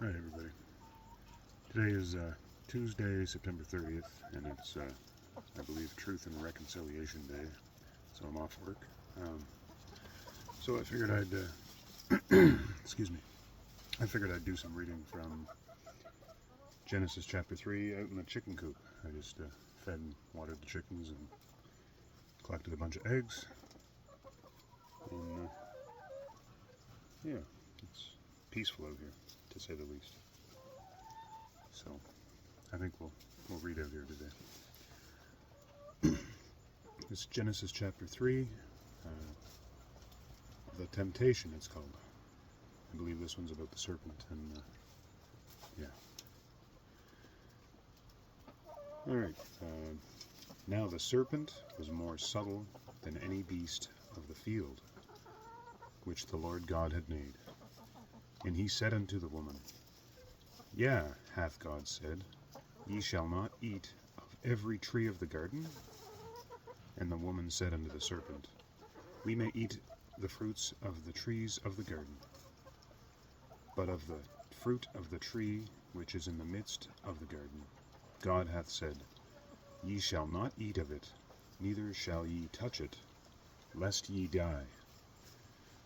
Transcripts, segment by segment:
Hi everybody. Today is Tuesday, September 30th, and it's, I believe, Truth and Reconciliation Day, so I'm off work. So I figured excuse me, I figured I'd do some reading from Genesis chapter 3 out in the chicken coop. I just fed and watered the chickens and collected a bunch of eggs, and yeah, it's peaceful out here, to say the least. So I think we'll read out here today. It's Genesis chapter 3, the temptation it's called. I believe this one's about the serpent, and yeah. Alright, now the serpent was more subtle than any beast of the field, which the Lord God had made. And he said unto the woman, Yea, hath God said, Ye shall not eat of every tree of the garden? And the woman said unto the serpent, We may eat the fruits of the trees of the garden, but of the fruit of the tree which is in the midst of the garden, God hath said, Ye shall not eat of it, neither shall ye touch it, lest ye die.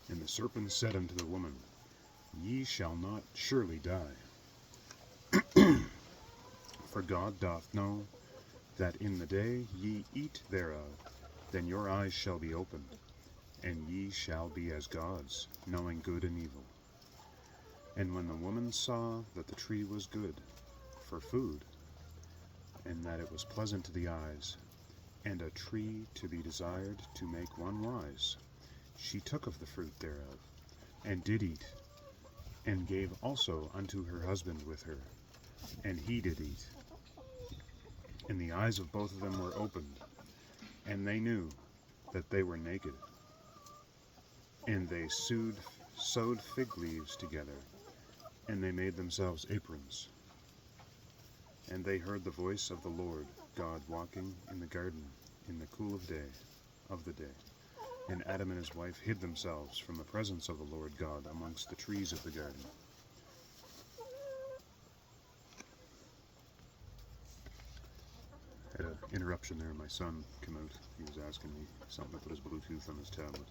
And the serpent said unto the woman, Ye shall not surely die. For God doth know that in the day ye eat thereof, then your eyes shall be opened, and ye shall be as gods, knowing good and evil. And when the woman saw that the tree was good for food, and that it was pleasant to the eyes, and a tree to be desired to make one wise, she took of the fruit thereof, and did eat, and gave also unto her husband with her, and he did eat. And the eyes of both of them were opened, and they knew that they were naked. And they sewed fig leaves together, and they made themselves aprons. And they heard the voice of the Lord God walking in the garden in the cool of the day. And Adam and his wife hid themselves from the presence of the Lord God amongst the trees of the garden. I had an interruption there. My son came out. He was asking me something to put his Bluetooth on his tablet.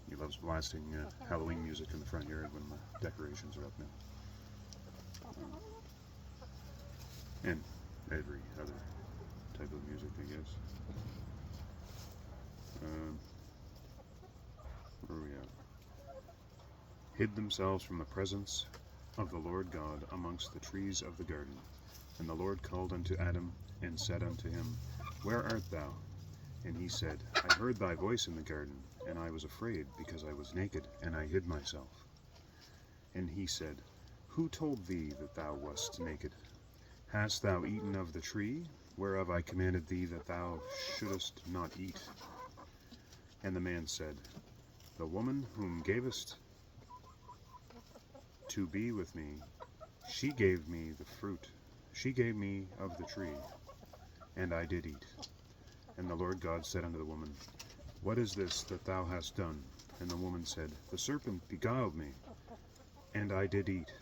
He loves blasting Halloween music in the front yard when the decorations are up now. And every other type of music, I guess. Where are we at? Hid themselves from the presence of the Lord God amongst the trees of the garden. And the Lord called unto Adam, and said unto him, Where art thou? And he said, I heard thy voice in the garden, and I was afraid, because I was naked, and I hid myself. And he said, Who told thee that thou wast naked? Hast thou eaten of the tree, whereof I commanded thee that thou shouldest not eat? And the man said, The woman whom gavest to be with me, she gave me the fruit. She gave me of the tree, and I did eat. And the Lord God said unto the woman, What is this that thou hast done? And the woman said, The serpent beguiled me, and I did eat.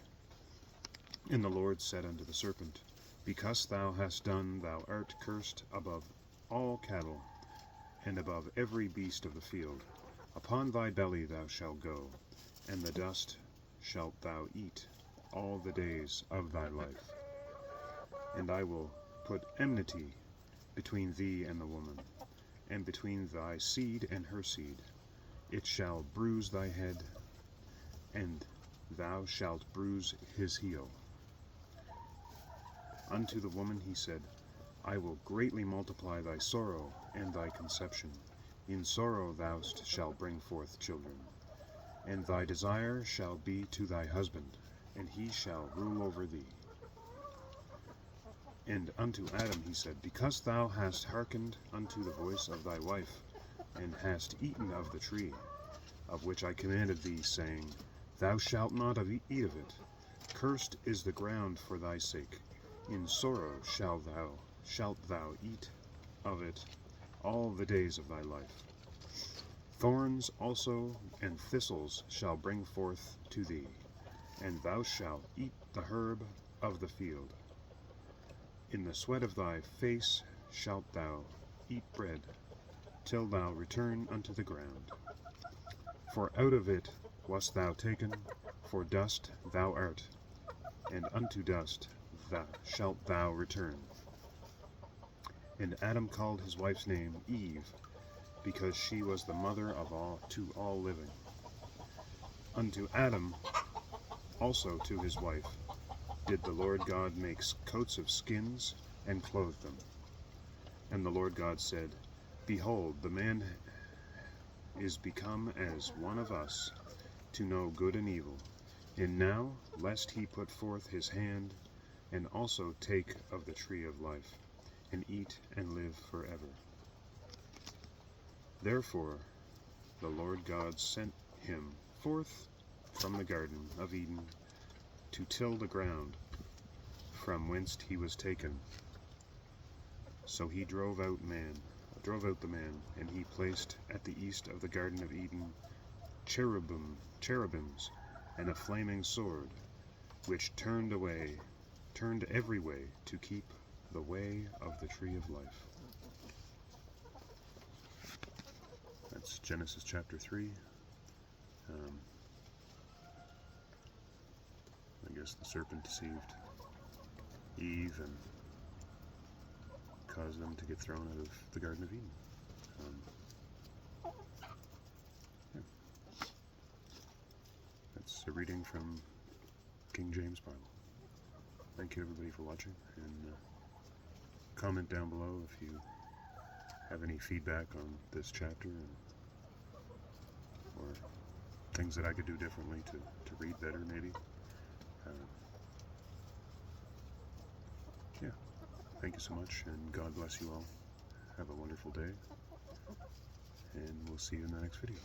And the Lord said unto the serpent, Because thou hast done, thou art cursed above all cattle, and above every beast of the field. Upon thy belly thou shalt go, and the dust shalt thou eat all the days of thy life. And I will put enmity between thee and the woman, and between thy seed and her seed. It shall bruise thy head, and thou shalt bruise his heel. Unto the woman he said, I will greatly multiply thy sorrow and thy conception. In sorrow thou shalt bring forth children. And thy desire shall be to thy husband, and he shall rule over thee. And unto Adam he said, Because thou hast hearkened unto the voice of thy wife, and hast eaten of the tree, of which I commanded thee, saying, Thou shalt not eat of it. Cursed is the ground for thy sake. In sorrow shalt thou eat of it all the days of thy life. Thorns also and thistles shall bring forth to thee, and thou shalt eat the herb of the field. In the sweat of thy face shalt thou eat bread, till thou return unto the ground. For out of it wast thou taken, for dust thou art, and unto dust shalt thou return. And Adam called his wife's name Eve, because she was the mother of all living. Unto Adam, also to his wife, did the Lord God make coats of skins, and clothe them. And the Lord God said, Behold, the man is become as one of us, to know good and evil. And now, lest he put forth his hand, and also take of the tree of life, and eat and live forever. Therefore the Lord God sent him forth from the garden of Eden to till the ground from whence he was taken. So he drove out the man, and he placed at the east of the garden of Eden cherubims, and a flaming sword, which turned every way to keep the way of the tree of life. That's Genesis chapter 3. I guess the serpent deceived Eve and caused them to get thrown out of the Garden of Eden. Yeah. That's a reading from King James Bible. Thank you everybody for watching, and comment down below if you have any feedback on this chapter, or things that I could do differently to read better, maybe. Yeah, thank you so much, and God bless you all. Have a wonderful day, and we'll see you in the next video.